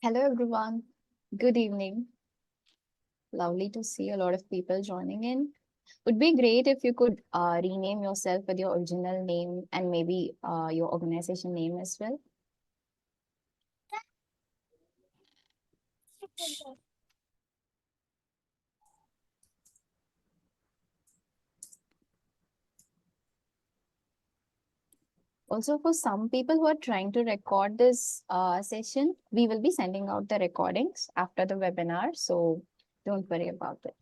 Hello, everyone. Good evening. Lovely to see a lot of people joining in. Would be great if you could rename yourself with your original name and maybe your organization name as well. Also, for some people who are trying to record this session, we will be sending out the recordings after the webinar, so don't worry about it.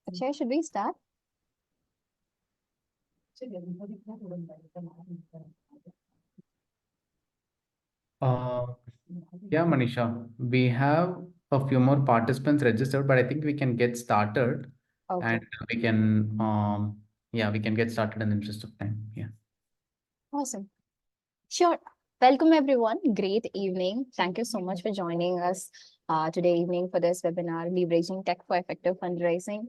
Akshay, should we start? Yeah, Manisha, we have a few more participants registered, but I think we can get started. Okay. And we can get started in the interest of time. Yeah. Awesome. Sure. Welcome, everyone. Great evening. Thank you so much for joining us today evening for this webinar, Leveraging Tech for Effective Fundraising.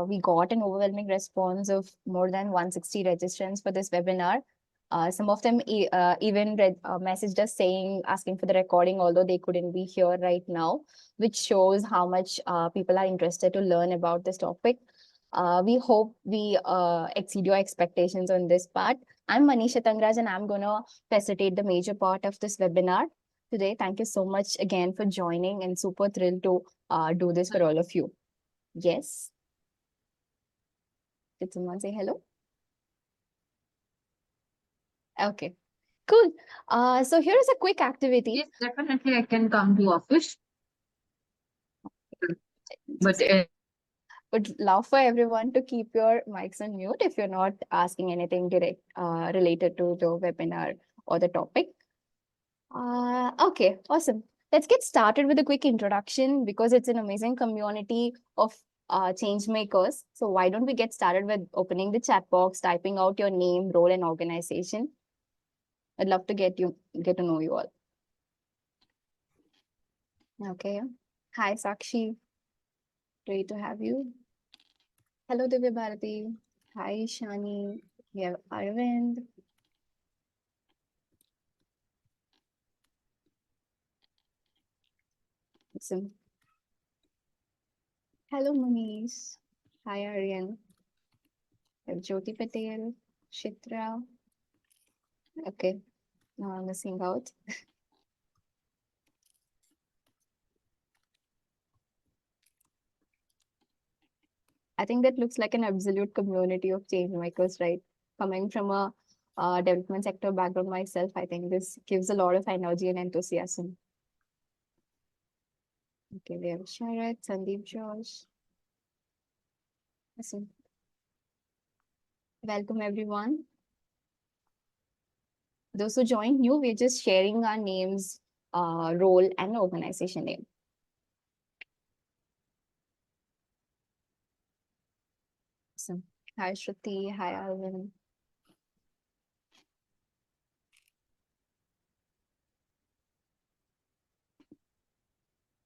We got an overwhelming response of more than 160 registrants for this webinar. Some of them even messaged us asking for the recording, although they couldn't be here right now, which shows how much people are interested to learn about this topic. We hope we exceed your expectations on this part. I'm Manisha Tangraj, and I'm going to facilitate the major part of this webinar today. Thank you so much again for joining, and super thrilled to do this for all of you. Yes. Did someone say hello? Okay, cool. So here is a quick activity. Yes, definitely I can come to office. But Would love for everyone to keep your mics on mute if you're not asking anything direct related to the webinar or the topic. Okay, awesome. Let's get started with a quick introduction because it's an amazing community of change makers. So why don't we get started with opening the chat box, typing out your name, role, and organization. I'd love to get to know you all. Okay. Hi, Sakshi. Great to have you. Hello, Divya Bharati. Hi, Shani. We have Arvind. Awesome. Hello, Manish. Hi, Aryan. We have Jyoti Patel, Shitra. Okay, now I'm missing out. I think that looks like an absolute community of change makers, right? Coming from a development sector background myself, I think this gives a lot of energy and enthusiasm. Okay, we have Sharat, Sandeep Josh. Awesome. Welcome, everyone. Those who joined new, we're just sharing our names, role, and organization name. Awesome. Hi, Shruti. Hi, Alvin.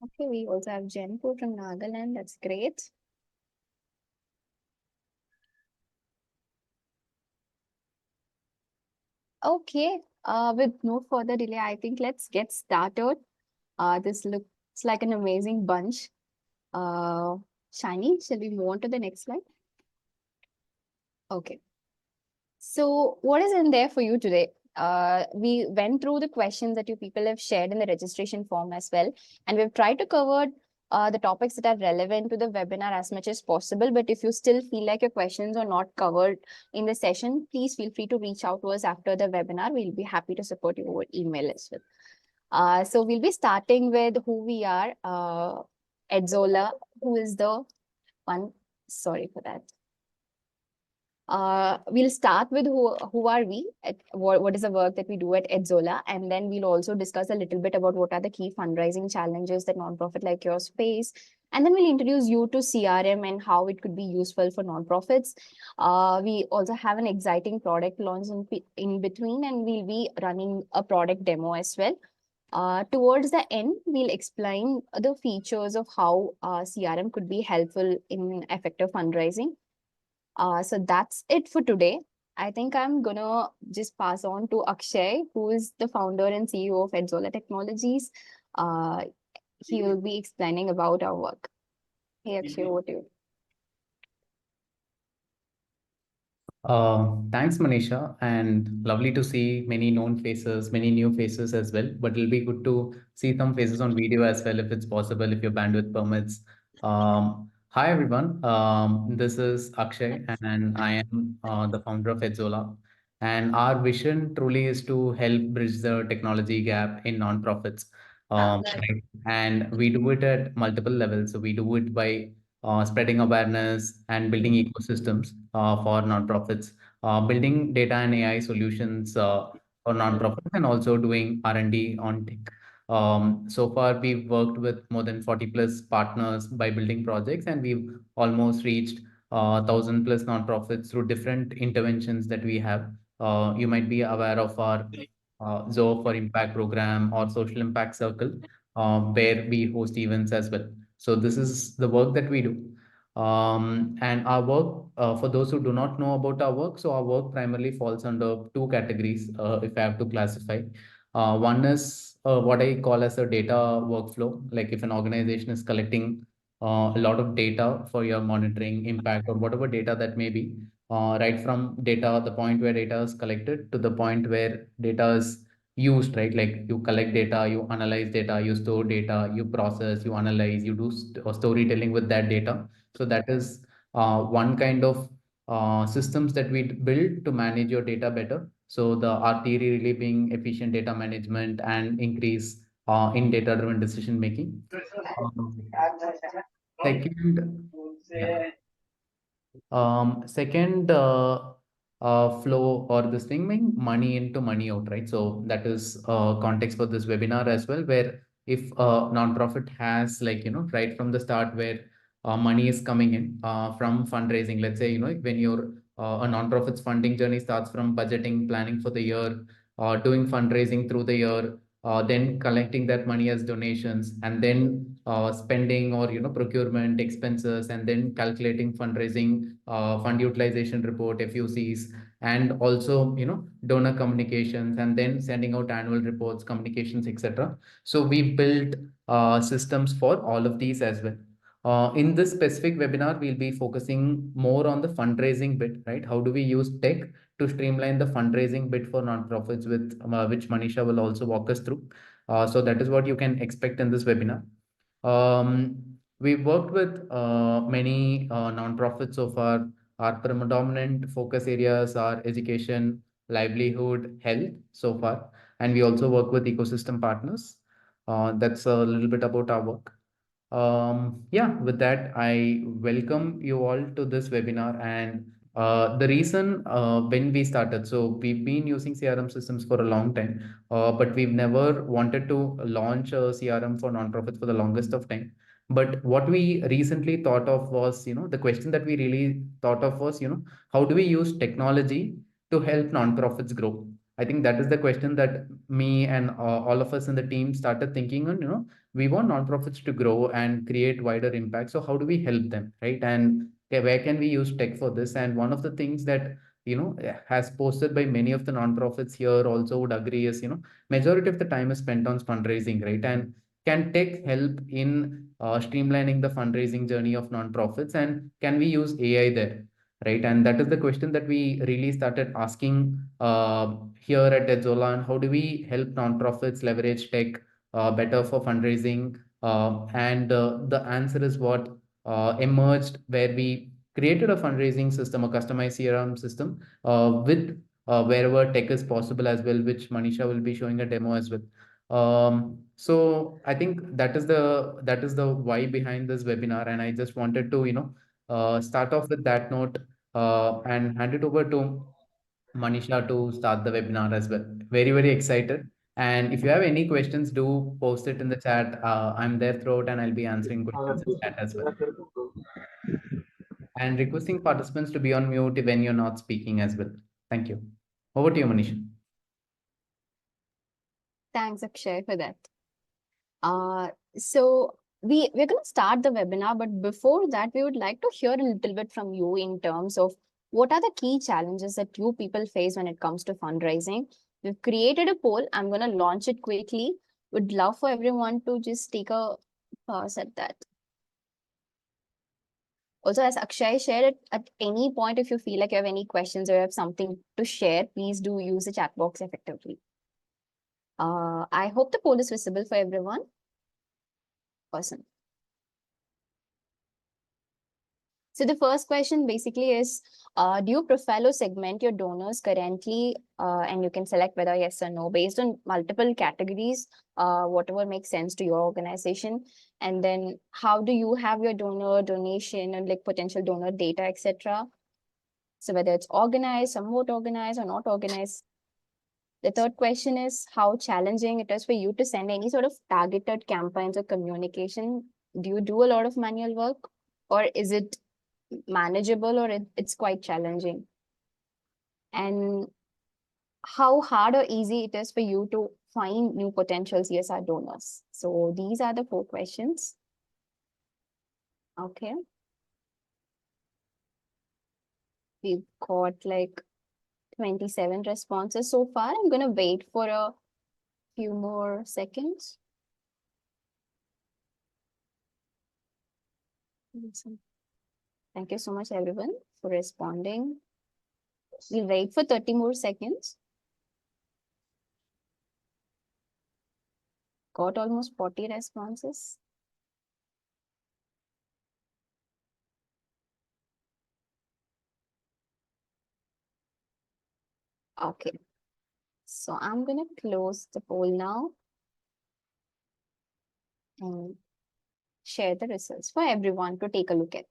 Okay, we also have Jenko from Nagaland. That's great. Okay, with no further delay, I think let's get started. This looks like an amazing bunch. Shiny, shall we move on to the next slide? Okay. So what is in there for you today? We went through the questions that you people have shared in the registration form as well, and we've tried to cover the topics that are relevant to the webinar as much as possible. But if you still feel like your questions are not covered in the session, please feel free to reach out to us after the webinar. We'll be happy to support you over email as well. So we'll be starting with who we are. EdZola, who is the one, sorry for that. We'll start with who are we, what is the work that we do at EdZola, and then we'll also discuss a little bit about what are the key fundraising challenges that nonprofit like yours face. And then we'll introduce you to CRM and how it could be useful for nonprofits. We also have an exciting product launch in between, and we'll be running a product demo as well. Towards the end, we'll explain the features of how CRM could be helpful in effective fundraising. So that's it for today. I think I'm gonna just pass on to Akshay, who is the founder and CEO of EdZola Technologies. Uh, he will be explaining about our work. Hey, Akshay, over to you. Thanks, Manisha, and lovely to see many known faces, many new faces as well. But it'll be good to see some faces on video as well, if it's possible, if your bandwidth permits. Hi, everyone. This is Akshay, and I am the founder of EdZola. And our vision truly is to help bridge the technology gap in nonprofits. Right. And we do it at multiple levels. So we do it by spreading awareness and building ecosystems for nonprofits, building data and AI solutions for nonprofits, and also doing R&D on tech. So far, we've worked with more than 40 plus partners by building projects, and we've almost reached 1,000 plus nonprofits through different interventions that we have. You might be aware of our Zoho for Impact program or Social Impact Circle, where we host events as well. So this is the work that we do. And our work, for those who do not know about our work, so our work primarily falls under two categories, if I have to classify. One is what I call as a data workflow. Like if an organization is collecting a lot of data for your monitoring impact or whatever data that may be, right from data, the point where data is collected to the point where data is used, right? Like you collect data, you analyze data, you store data, you process, you analyze, you do storytelling with that data. So that is one kind of systems that we build to manage your data better. So the our theory really being efficient data management and increase in data-driven decision making. Second, yeah. Second flow or this thing mean money into money out, right? So that is context for this webinar as well, where if a nonprofit has like, right from the start where money is coming in from fundraising, let's say, when your a nonprofit's funding journey starts from budgeting, planning for the year, doing fundraising through the year, then collecting that money as donations, and then spending or procurement expenses, and then calculating fundraising fund utilization report FUCs, and also donor communications, and then sending out annual reports, communications, etc. So we built systems for all of these as well. In this specific webinar, we'll be focusing more on the fundraising bit, right? How do we use tech to streamline the fundraising bit for nonprofits, with which Manisha will also walk us through. So that is what you can expect in this webinar. We've worked with many nonprofits so far. Our predominant focus areas are education, livelihood, health so far, and we also work with ecosystem partners. That's a little bit about our work. Yeah, with that, I welcome you all to this webinar. And the reason when we started, so we've been using CRM systems for a long time, but we've never wanted to launch a CRM for nonprofits for the longest of time. But what we recently thought of was, the question that we really thought of was, how do we use technology to help nonprofits grow? I think that is the question that me and all of us in the team started thinking on. We want nonprofits to grow and create wider impact. So how do we help them, right? And where can we use tech for this? And one of the things that has posted by many of the nonprofits here also would agree is, majority of the time is spent on fundraising, right? And can tech help in streamlining the fundraising journey of nonprofits, and can we use AI there, right? And that is the question that we really started asking here at EdZola. And how do we help nonprofits leverage tech better for fundraising? And the answer is what emerged, where we created a fundraising system, a customized CRM system with wherever tech is possible as well, which Manisha will be showing a demo as well. So I think that is the why behind this webinar, and I just wanted to start off with that note and hand it over to Manisha to start the webinar as well. Very, very excited. And if you have any questions, do post it in the chat. I'm there throughout, and I'll be answering questions in chat as well. And requesting participants to be on mute when you're not speaking as well. Thank you. Over to you, Manisha. Thanks, Akshay, for that. So we're going to start the webinar, but before that, we would like to hear a little bit from you in terms of what are the key challenges that you people face when it comes to fundraising. We've created a poll. I'm going to launch it quickly. Would love for everyone to just take a pause at that. Also, as Akshay shared, at any point, if you feel like you have any questions or you have something to share, please do use the chat box effectively. I hope the poll is visible for everyone. Awesome. So the first question basically is, do you profile or segment your donors currently? And you can select whether yes or no based on multiple categories, whatever makes sense to your organization. And then how do you have your donor donation and like potential donor data, etc. So whether it's organized, somewhat organized or not organized. The third question is how challenging it is for you to send any sort of targeted campaigns or communication. Do you do a lot of manual work, or is it manageable, or it's quite challenging? And how hard or easy it is for you to find new potential CSR donors? So these are the 4 questions. Okay. We've got like 27 responses so far. I'm going to wait for a few more seconds. Awesome. Thank you so much, everyone, for responding. We'll wait for 30 more seconds. Got almost 40 responses. Okay. So I'm going to close the poll now and share the results for everyone to take a look at.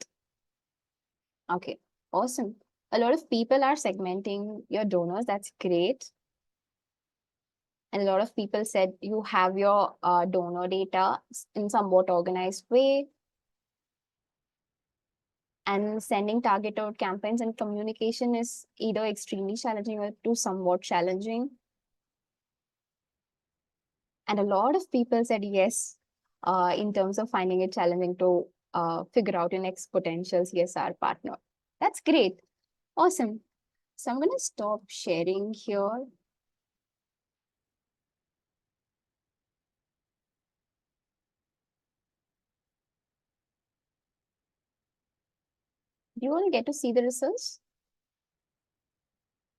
Okay, awesome. A lot of people are segmenting your donors. That's great. And a lot of people said you have your donor data in somewhat organized way. And sending targeted campaigns and communication is either extremely challenging or to somewhat challenging. And a lot of people said yes, in terms of finding it challenging to figure out your next potential CSR partner. That's great. Awesome. So I'm going to stop sharing here. Do you all get to see the results?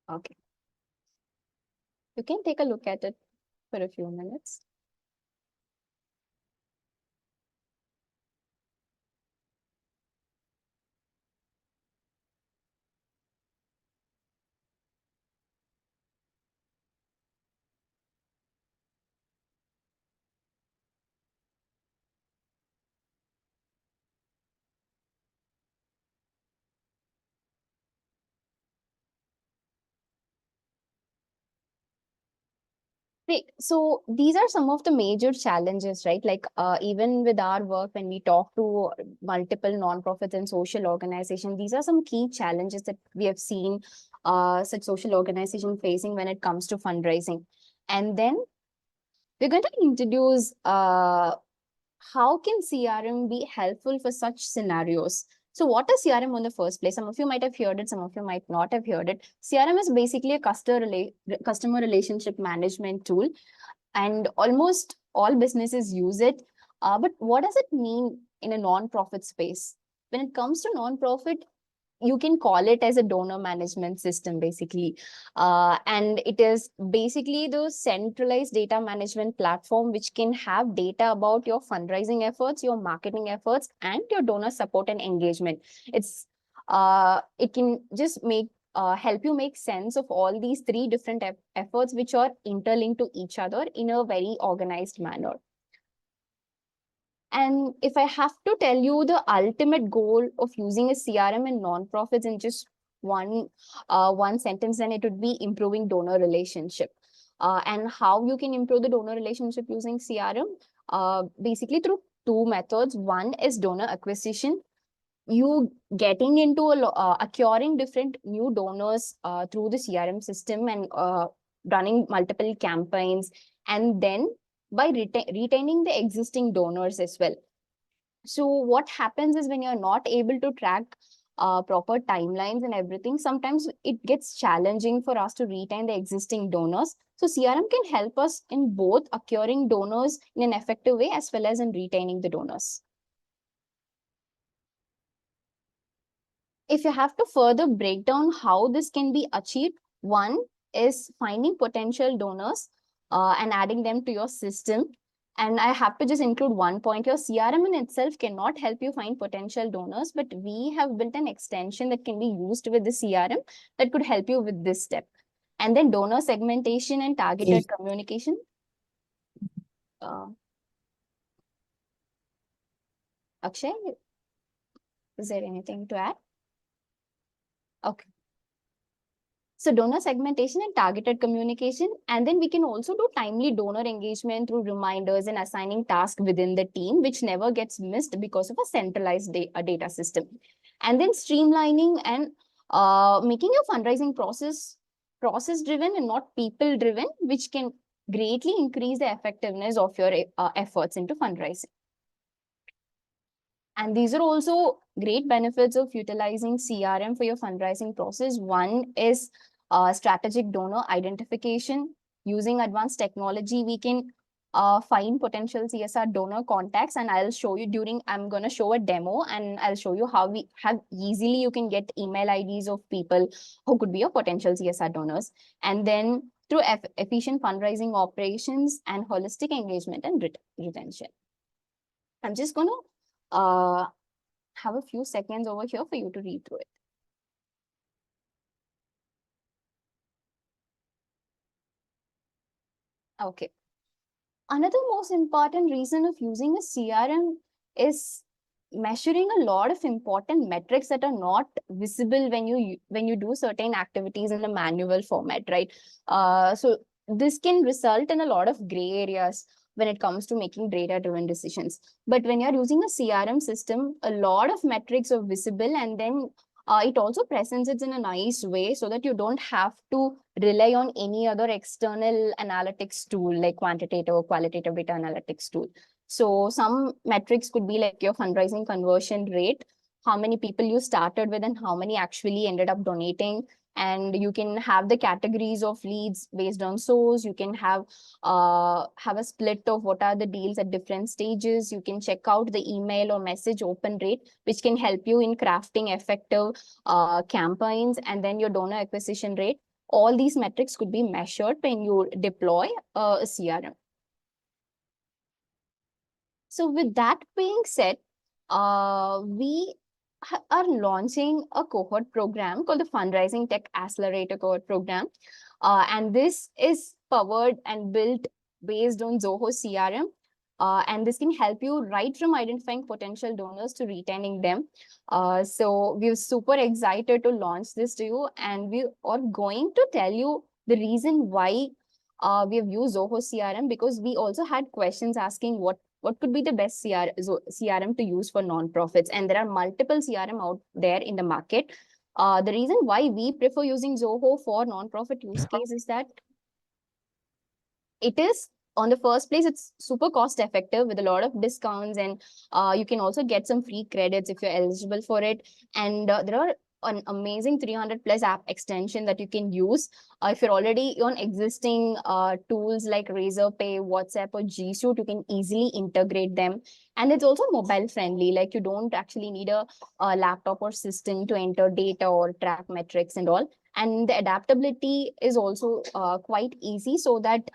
Okay. You can take a look at it for a few minutes. Great. So these are some of the major challenges, right? Like even with our work, when we talk to multiple nonprofits and social organizations, these are some key challenges that we have seen such social organizations facing when it comes to fundraising. And then we're going to introduce how can CRM be helpful for such scenarios? So what is CRM in the first place? Some of you might have heard it, some of you might not have heard it. CRM is basically a customer relationship management tool, and almost all businesses use it. But what does it mean in a non-profit space? When it comes to non-profit, you can call it as a donor management system, basically. And it is basically the centralized data management platform which can have data about your fundraising efforts, your marketing efforts, and your donor support and engagement. It can just help you make sense of all these three different efforts which are interlinked to each other in a very organized manner. And if I have to tell you the ultimate goal of using a CRM in nonprofits in just one sentence, then it would be improving donor relationship. And how you can improve the donor relationship using CRM? Basically through two methods. One is donor acquisition. You getting into acquiring different new donors through the CRM system and running multiple campaigns, and then by retaining the existing donors as well. So what happens is when you're not able to track proper timelines and everything, sometimes it gets challenging for us to retain the existing donors. So CRM can help us in both acquiring donors in an effective way as well as in retaining the donors. If you have to further break down how this can be achieved, one is finding potential donors and adding them to your system. And I have to just include one point here. CRM in itself cannot help you find potential donors, but we have built an extension that can be used with the CRM that could help you with this step. And then donor segmentation and targeted communication. Akshay, is there anything to add? Okay. So donor segmentation and targeted communication. And then we can also do timely donor engagement through reminders and assigning tasks within the team, which never gets missed because of a centralized data system. And then streamlining and making your fundraising process driven and not people driven, which can greatly increase the effectiveness of your efforts into fundraising. And these are also great benefits of utilizing CRM for your fundraising process. One is strategic donor identification. Using advanced technology, we can find potential CSR donor contacts, and I'll show you I'm going to show a demo, and I'll show you how easily you can get email IDs of people who could be your potential CSR donors. And then through efficient fundraising operations and holistic engagement and retention. I'm just going to have a few seconds over here for you to read through it. Okay. Another most important reason of using a CRM is measuring a lot of important metrics that are not visible when you do certain activities in a manual format, right? So this can result in a lot of gray areas when it comes to making data-driven decisions. But when you're using a CRM system, a lot of metrics are visible, and then it also presents it in a nice way so that you don't have to rely on any other external analytics tool like quantitative or qualitative data analytics tool. So some metrics could be like your fundraising conversion rate, how many people you started with and how many actually ended up donating. And you can have the categories of leads based on source. You can have a split of what are the deals at different stages. You can check out the email or message open rate, which can help you in crafting effective campaigns. And then your donor acquisition rate. All these metrics could be measured when you deploy a CRM. So with that being said, we are launching a cohort program called the Fundraising Tech Accelerator Cohort Program. And this is powered and built based on Zoho CRM. And this can help you right from identifying potential donors to retaining them. So we're super excited to launch this to you. And we are going to tell you the reason why we have used Zoho CRM, because we also had questions asking what could be the best CRM to use for nonprofits. And there are multiple CRM out there in the market. The reason why we prefer using Zoho for nonprofit use case is that it is on the first place, it's super cost effective with a lot of discounts, and you can also get some free credits if you're eligible for it. And there are an amazing 300 plus app extension that you can use if you're already on existing tools like Razorpay, WhatsApp, or G Suite. You can easily integrate them, and it's also mobile friendly. Like, you don't actually need a laptop or system to enter data or track metrics and all. And the adaptability is also quite easy, so that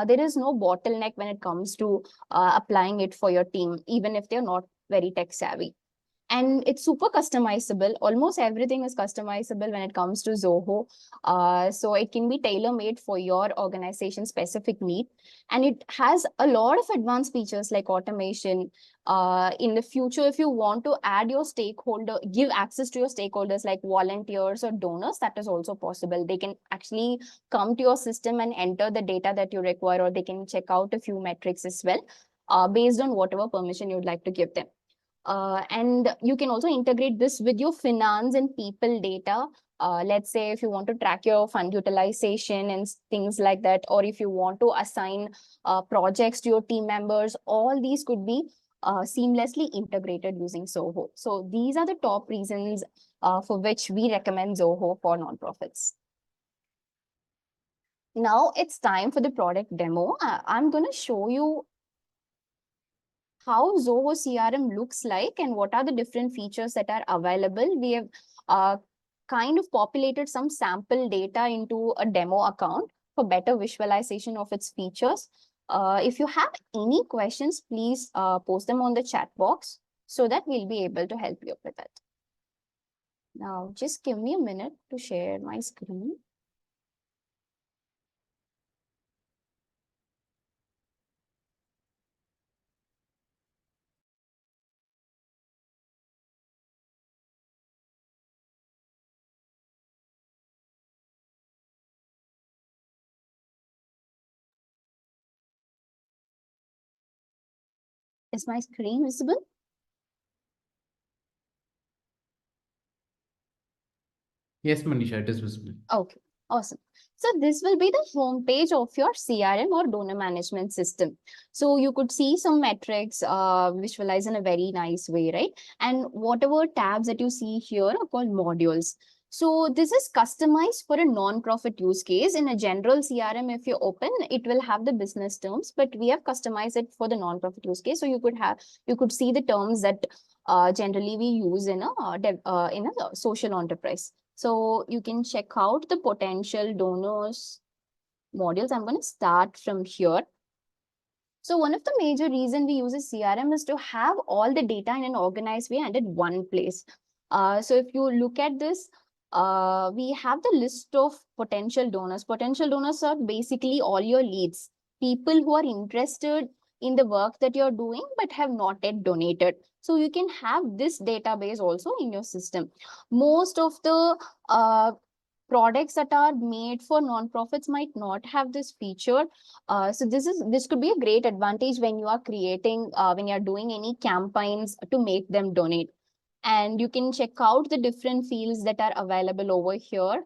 there is no bottleneck when it comes to applying it for your team, even if they're not very tech savvy. And it's super customizable. Almost everything is customizable when it comes to Zoho. So it can be tailor-made for your organization specific need. And it has a lot of advanced features like automation. In the future, if you want to add your stakeholder, give access to your stakeholders like volunteers or donors, that is also possible. They can actually come to your system and enter the data that you require, or they can check out a few metrics as well, based on whatever permission you'd like to give them. And you can also integrate this with your finance and people data. Let's say if you want to track your fund utilization and things like that, or if you want to assign projects to your team members, all these could be seamlessly integrated using Zoho. So these are the top reasons for which we recommend Zoho for nonprofits. Now it's time for the product demo. I'm going to show you how Zoho CRM looks like and what are the different features that are available. We have kind of populated some sample data into a demo account for better visualization of its features. If you have any questions, please post them on the chat box so that we'll be able to help you with it. Now, just give me a minute to share my screen. Is my screen visible? Yes, Manisha, it is visible. Okay, awesome. So this will be the home page of your CRM or donor management system. So you could see some metrics visualized in a very nice way, right? And whatever tabs that you see here are called modules. So this is customized for a non-profit use case. In a general CRM, if you open, it will have the business terms, but we have customized it for the non-profit use case. So you could see the terms that generally we use in a social enterprise. So you can check out the potential donors modules. I'm going to start from here. So one of the major reasons we use a CRM is to have all the data in an organized way and at one place. So if you look at this, we have the list of potential donors. Potential donors are basically all your leads, people who are interested in the work that you're doing but have not yet donated. So you can have this database also in your system. Most of the products that are made for nonprofits might not have this feature. So this could be a great advantage when you are creating, when you are doing any campaigns to make them donate. And you can check out the different fields that are available over here.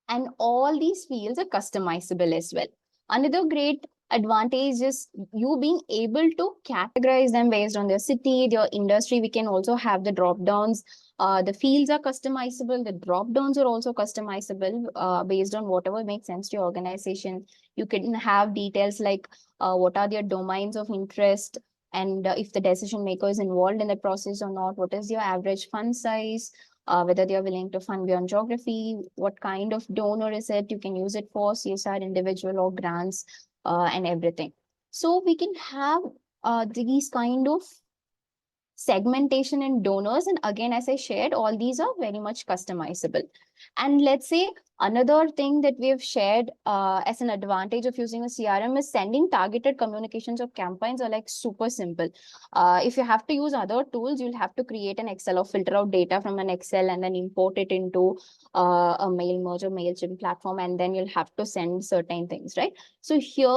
And all these fields are customizable as well. Another great advantage is you being able to categorize them based on their city, their industry. We can also have the drop downs. The fields are customizable. The drop downs are also customizable based on whatever makes sense to your organization. You can have details like what are their domains of interest, and if the decision maker is involved in the process or not, what is your average fund size, whether they are willing to fund beyond geography, what kind of donor is it, you can use it for CSR, individual or grants, and everything. So we can have these kind of segmentation in donors. And again, as I shared, all these are very much customizable. And let's say another thing that we have shared as an advantage of using a CRM is sending targeted communications of campaigns are like super simple. If you have to use other tools, you'll have to create an Excel or filter out data from an Excel and then import it into a mail merge or MailChimp platform, and then you'll have to send certain things, right? So here,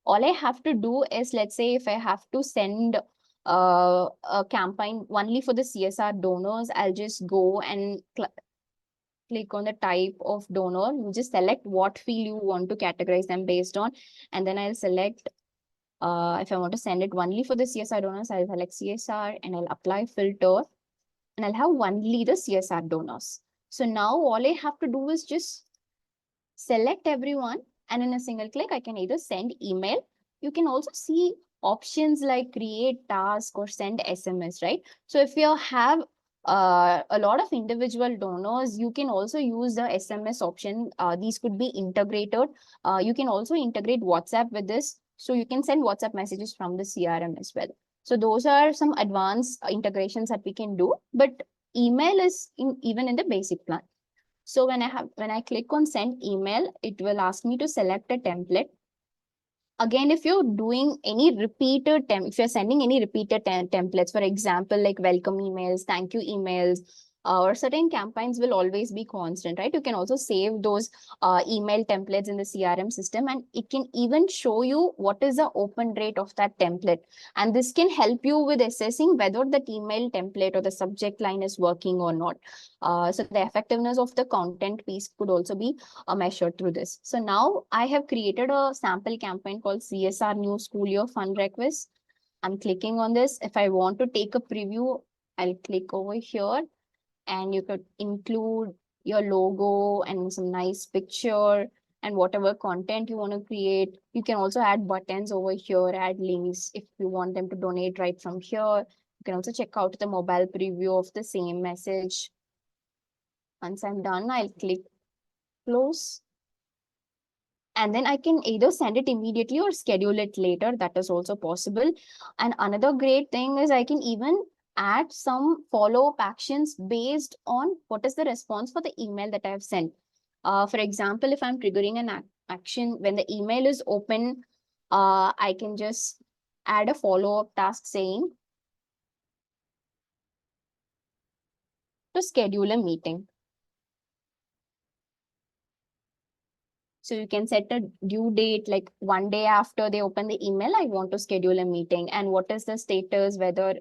all I have to do is, let's say if I have to send a campaign only for the CSR donors, I'll just go and click on the type of donor. You just select what field you want to categorize them based on. And then I'll select, if I want to send it only for the CSR donors, I'll select CSR and I'll apply filter. And I'll have only the CSR donors. So now all I have to do is just select everyone, and in a single click, I can either send email. You can also see options like create task or send SMS, right? So if you have a lot of individual donors, you can also use the SMS option. These could be integrated. You can also integrate WhatsApp with this. So you can send WhatsApp messages from the CRM as well. So those are some advanced integrations that we can do, but email is even in the basic plan. So when I click on send email, it will ask me to select a template. Again, if you're doing any repeated if you're sending any repeated templates, for example, like welcome emails, thank you emails, or certain campaigns will always be constant, right? You can also save those email templates in the CRM system, and it can even show you what is the open rate of that template. And this can help you with assessing whether that email template or the subject line is working or not. So the effectiveness of the content piece could also be measured through this. So now I have created a sample campaign called CSR New School Year Fund Request. I'm clicking on this. If I want to take a preview, I'll click over here, and you could include your logo and some nice picture and whatever content you want to create. You can also add buttons over here, add links if you want them to donate right from here. You can also check out the mobile preview of the same message. Once I'm done, I'll click close. And then I can either send it immediately or schedule it later. That is also possible. And another great thing is I can even add some follow-up actions based on what is the response for the email that I have sent. For example, if I'm triggering an action when the email is open, I can just add a follow-up task saying to schedule a meeting. So you can set a due date, like one day after they open the email, I want to schedule a meeting. And what is the status, whether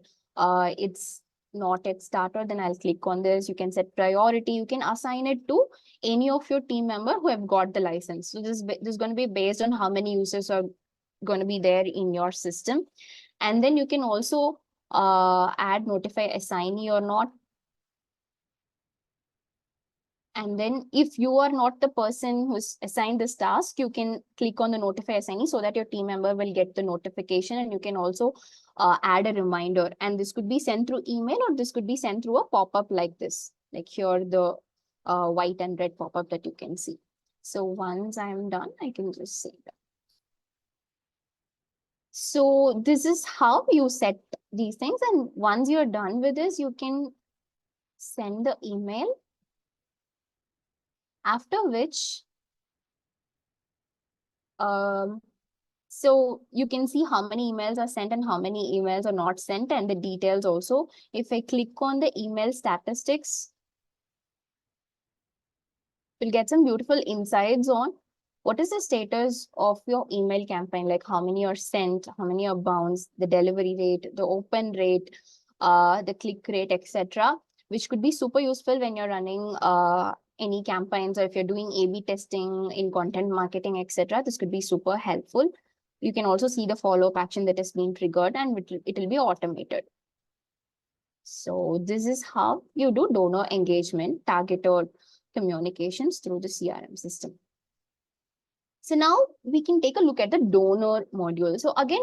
it's not yet started, then I'll click on this. You can set priority. You can assign it to any of your team member who have got the license. So this is going to be based on how many users are going to be there in your system. And then you can also add notify assignee or not. And then if you are not the person who's assigned this task, you can click on the notify assignee so that your team member will get the notification, and you can also add a reminder. And this could be sent through email, or this could be sent through a pop-up like this, like here, the white and red pop-up that you can see. So once I'm done, I can just save that. So this is how you set these things. And once you're done with this, you can send the email. After which, so you can see how many emails are sent and how many emails are not sent, and the details also. If I click on the email statistics, we'll get some beautiful insights on what is the status of your email campaign, like how many are sent, how many are bounced, the delivery rate, the open rate, the click rate, etc., which could be super useful when you're running any campaigns, or if you're doing A/B testing in content marketing, etc. This could be super helpful. You can also see the follow-up action that has been triggered, and it will be automated. So this is how you do donor engagement, targeted communications through the CRM system. So now we can take a look at the donor module. So again,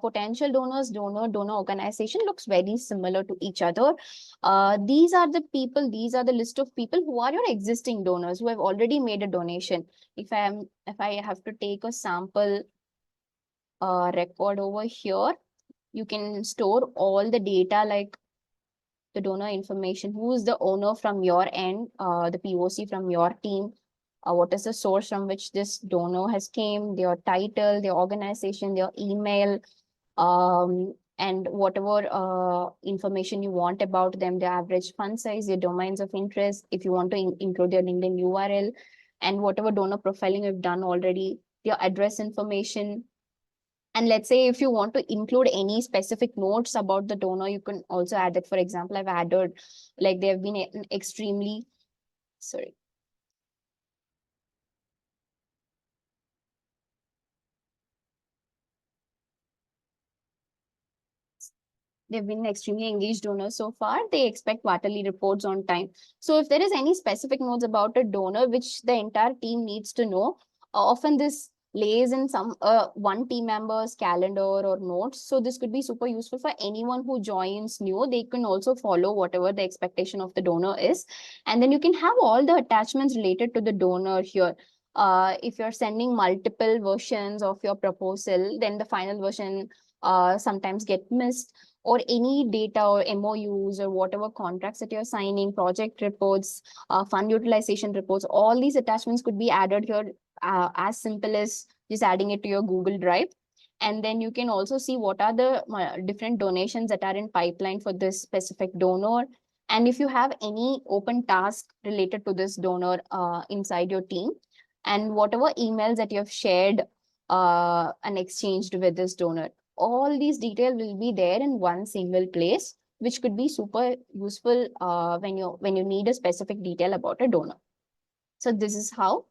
potential donors, donor organization looks very similar to each other. These are the people, these are the list of people who are your existing donors who have already made a donation. If I have to take a sample record over here, you can store all the data like the donor information, who is the owner from your end, the POC from your team, what is the source from which this donor has came, their title, their organization, their email, and whatever information you want about them, the average fund size, their domains of interest, if you want to include their LinkedIn URL, and whatever donor profiling you've done already, their address information. And let's say if you want to include any specific notes about the donor, you can also add it. For example, I've added, like, they have been extremely Sorry. They've been extremely engaged donors so far. They expect quarterly reports on time. So if there is any specific notes about a donor which the entire team needs to know, often this lays in some one team member's calendar or notes. So this could be super useful for anyone who joins new. They can also follow whatever the expectation of the donor is. And then you can have all the attachments related to the donor here. If you're sending multiple versions of your proposal, then the final version sometimes get missed, or any data or MOUs or whatever contracts that you're signing, project reports, fund utilization reports, all these attachments could be added here as simple as just adding it to your Google Drive. And then you can also see what are the different donations that are in pipeline for this specific donor. And if you have any open task related to this donor inside your team, and whatever emails that you have shared and exchanged with this donor, all these details will be there in one single place, which could be super useful when you need a specific detail about a donor. So this is how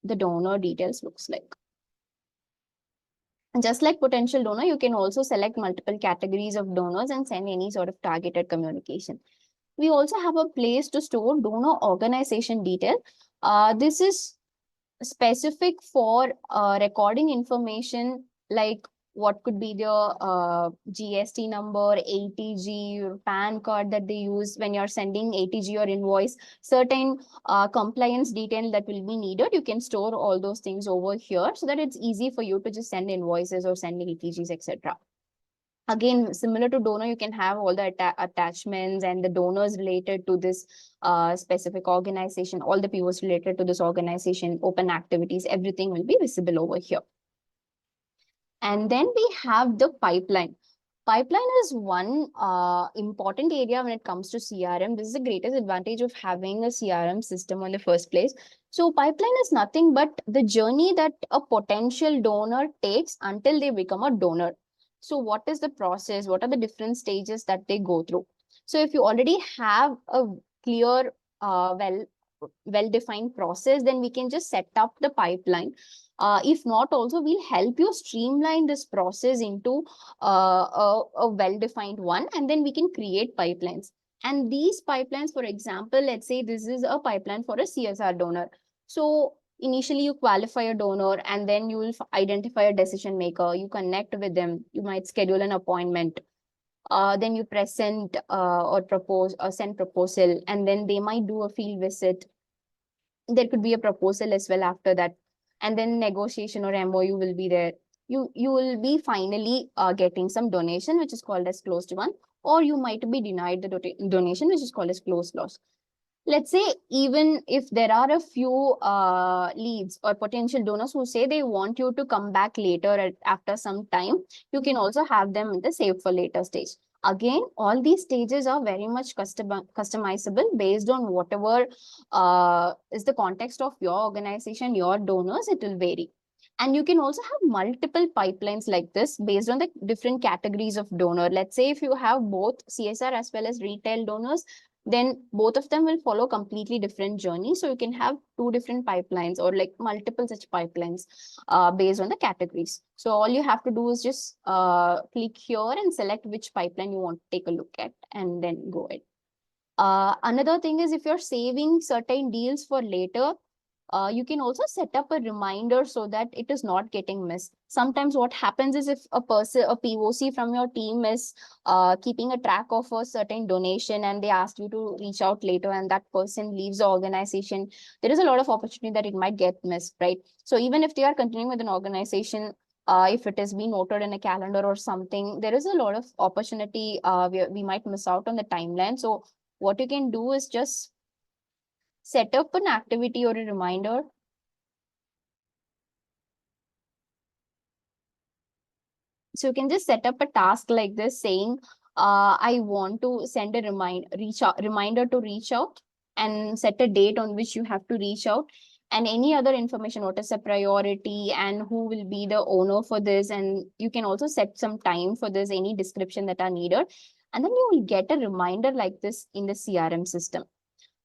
the donor details looks like. And just like potential donor, you can also select multiple categories of donors and send any sort of targeted communication. We also have a place to store donor organization detail. This is specific for recording information like what could be their GST number, ATG, or PAN card that they use when you're sending ATG or invoice, certain compliance detail that will be needed. You can store all those things over here so that it's easy for you to just send invoices or send ATGs, etc. Again, similar to donor, you can have all the attachments and the donors related to this specific organization, all the POs related to this organization, open activities, everything will be visible over here. And then we have the pipeline. Pipeline is one important area when it comes to CRM. This is the greatest advantage of having a CRM system in the first place. So pipeline is nothing but the journey that a potential donor takes until they become a donor. So what is the process? What are the different stages that they go through? So if you already have a clear, well-defined process, then we can just set up the pipeline. If not, also we'll help you streamline this process into a well-defined one, and then we can create pipelines. And these pipelines, for example, let's say this is a pipeline for a CSR donor. So initially you qualify a donor, and then you will identify a decision maker. You connect with them. You might schedule an appointment. Then you present or propose or send proposal, and then they might do a field visit. There could be a proposal as well after that, and then negotiation or MOU will be there. You will be finally getting some donation, which is called as closed one, or you might be denied the donation, which is called as closed loss. Let's say even if there are a few leads or potential donors who say they want you to come back later after some time, you can also have them in the save for later stage. Again, all these stages are very much customizable based on whatever is the context of your organization, your donors, it will vary. And you can also have multiple pipelines like this based on the different categories of donor. Let's say if you have both CSR as well as retail donors, then both of them will follow completely different journeys. So you can have two different pipelines or like multiple such pipelines based on the categories. So all you have to do is just click here and select which pipeline you want to take a look at, and then go ahead. Another thing is if you're saving certain deals for later, you can also set up a reminder so that it is not getting missed. Sometimes what happens is if a POC from your team is keeping a track of a certain donation and they ask you to reach out later and that person leaves the organization, there is a lot of opportunity that it might get missed, right? So even if they are continuing with an organization, if it has been noted in a calendar or something, there is a lot of opportunity we might miss out on the timeline. So what you can do is just set up an activity or a reminder. So you can just set up a task like this saying, I want to send a reminder to reach out, and set a date on which you have to reach out, and any other information, what is a priority and who will be the owner for this. And you can also set some time for this, any description that are needed. And then you will get a reminder like this in the CRM system.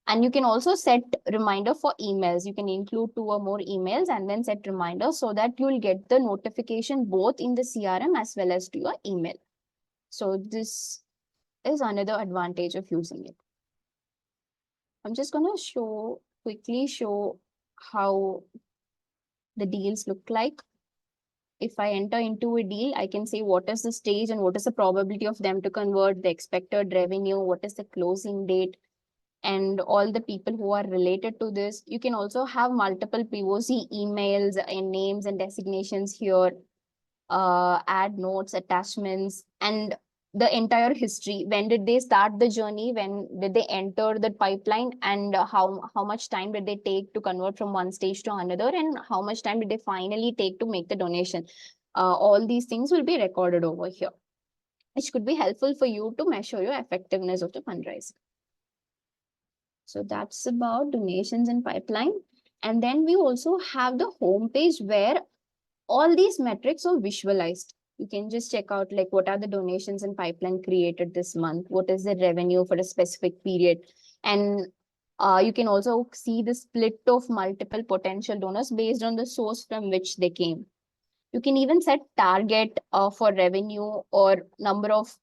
And you can also set reminder for emails. You can include 2 or more emails and then set reminders so that you'll get the notification both in the CRM as well as to your email. So this is another advantage of using it. I'm just going to quickly show how the deals look like. If I enter into a deal, I can say what is the stage and what is the probability of them to convert, the expected revenue, what is the closing date, and all the people who are related to this. You can also have multiple POC emails and names and designations here, add notes, attachments, and the entire history. When did they start the journey? When did they enter the pipeline? And how much time did they take to convert from one stage to another? And how much time did they finally take to make the donation? All these things will be recorded over here, which could be helpful for you to measure your effectiveness of the fundraising. So that's about donations and pipeline. And then we also have the homepage where all these metrics are visualized. You can just check out like what are the donations and pipeline created this month, what is the revenue for a specific period. And you can also see the split of multiple potential donors based on the source from which they came. You can even set target for revenue or number of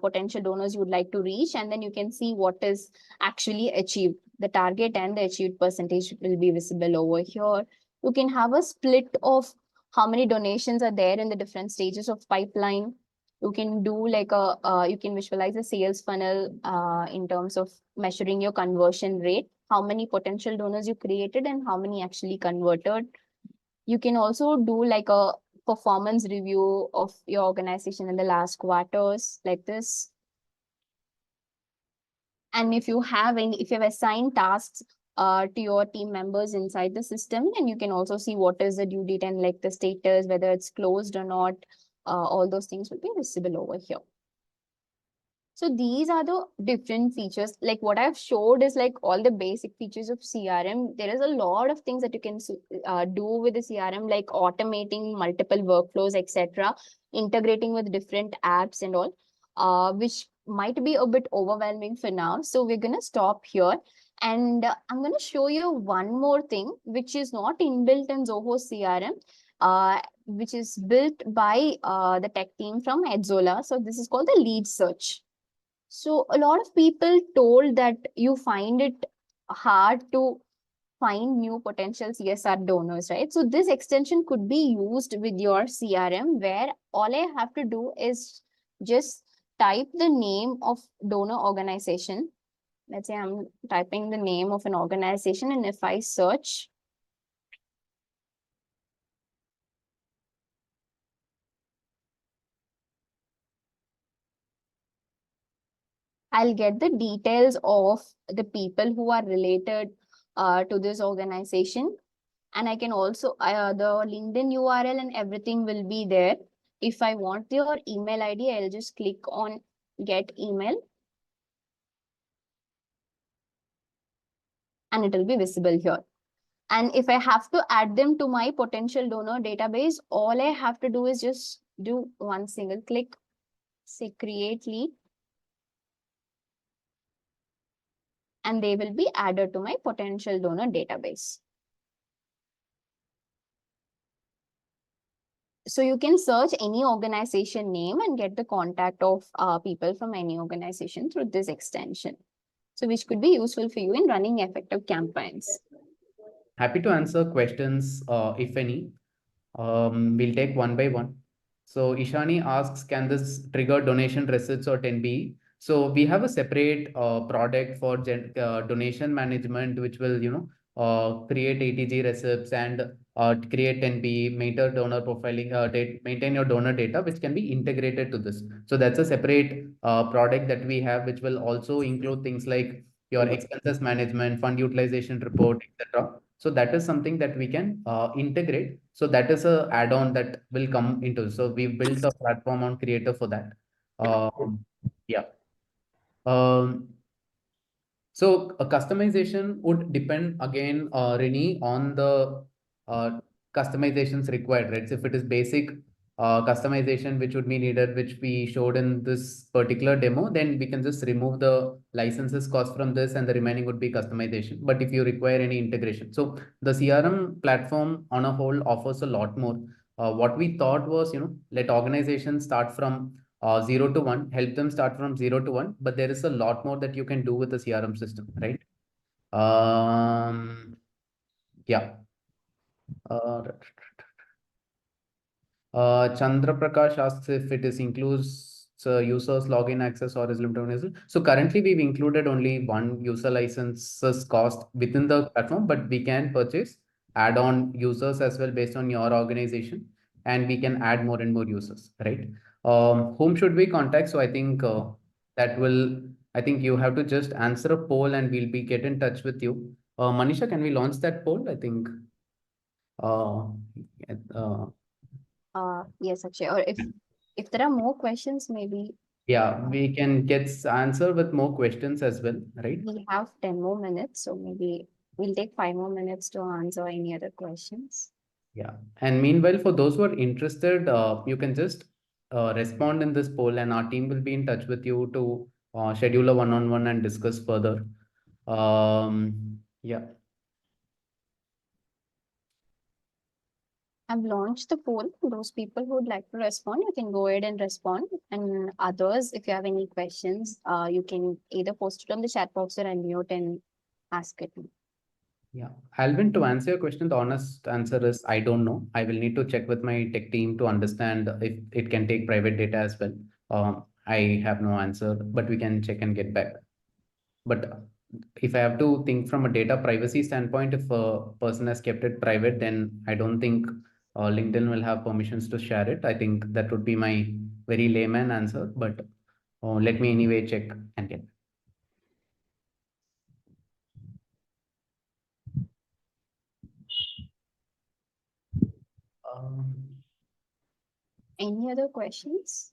potential donors you would like to reach, and then you can see what is actually achieved. The target and the achieved percentage will be visible over here. You can have a split of how many donations are there in the different stages of pipeline. You can do like you can visualize a sales funnel in terms of measuring your conversion rate, how many potential donors you created and how many actually converted. You can also do like a performance review of your organization in the last quarters like this. And if you have assigned tasks to your team members inside the system, then you can also see what is the due date and like the status, whether it's closed or not. All those things will be visible over here. So these are the different features. Like what I've showed is like all the basic features of CRM. There is a lot of things that you can do with the CRM, like automating multiple workflows, etc., integrating with different apps and all, which might be a bit overwhelming for now. So we're going to stop here. And I'm going to show you one more thing, which is not inbuilt in Zoho CRM, which is built by the tech team from EdZola. So this is called the lead search. So a lot of people told that you find it hard to find new potential CSR donors, right? So this extension could be used with your CRM where all I have to do is just type the name of donor organization. Let's say I'm typing the name of an organization, and if I search, I'll get the details of the people who are related to this organization. And I can also, the LinkedIn URL and everything will be there. If I want your email ID, I'll just click on get email. And it will be visible here. And if I have to add them to my potential donor database, all I have to do is just do one single click, say create lead. And they will be added to my potential donor database. So you can search any organization name and get the contact of people from any organization through this extension. So which could be useful for you in running effective campaigns. Happy to answer questions if any. We'll take one by one. So Ishani asks, can this trigger donation receipts or 10B? So we have a separate product for donation management, which will, create ATG receipts and create 10B, maintain donor profiling, maintain your donor data, which can be integrated to this. So that's a separate product that we have, which will also include things like your expenses management, fund utilization report, etc. So that is something that we can integrate. So that is a add-on that will come into. So we built a platform on Creator for that. Yeah. So a customization would depend again, Rini, on the customizations required, right? So if it is basic, customization which would be needed, which we showed in this particular demo, then we can just remove the licenses cost from this and the remaining would be customization. But if you require any integration, so the CRM platform on a whole offers a lot more. What we thought was, let organizations start from 0 to 1, help them start from 0 to 1, but there is a lot more that you can do with the CRM system, right? Yeah. Chandra Prakash asks if it is includes users login access or is limited on user. So currently we've included only one user licenses cost within the platform, but we can purchase add-on users as well based on your organization, and we can add more and more users, right? Whom should we contact? So I think I think you have to just answer a poll and we'll be get in touch with you. Manisha, can we launch that poll? I think. Yes, Akshay. Or if there are more questions, maybe Yeah, we can get answer with more questions as well, right? we have 10 more minutes, so maybe we'll take 5 more minutes to answer any other questions. Yeah. And meanwhile, for those who are interested, you can just respond in this poll and our team will be in touch with you to schedule a one-on-one and discuss further. Yeah. I've launched the poll. Those people who would like to respond, you can go ahead and respond. And others, if you have any questions, you can either post it on the chat box or unmute and ask it. Yeah. Alvin, to answer your question, the honest answer is I don't know. I will need to check with my tech team to understand if it can take private data as well. I have no answer, but we can check and get back. But if I have to think from a data privacy standpoint, if a person has kept it private, then I don't think LinkedIn will have permissions to share it. I think that would be my very layman answer, but let me anyway check and get. Any other questions?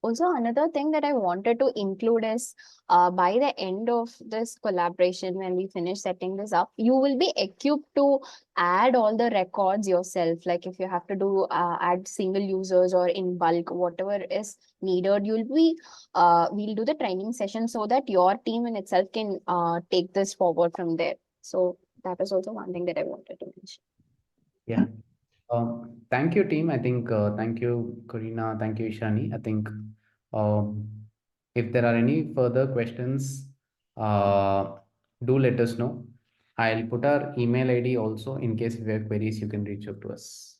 Also, another thing that I wanted to include is by the end of this collaboration, when we finish setting this up, you will be equipped to add all the records yourself. Like if you have to do add single users or in bulk, whatever is needed, we'll do the training session so that your team in itself can take this forward from there. So that is also one thing that I wanted to mention. Yeah. Thank you, team. I think thank you, Karina. Thank you, Ishani. I think if there are any further questions, do let us know. I'll put our email ID also in case if you have queries, you can reach out to us.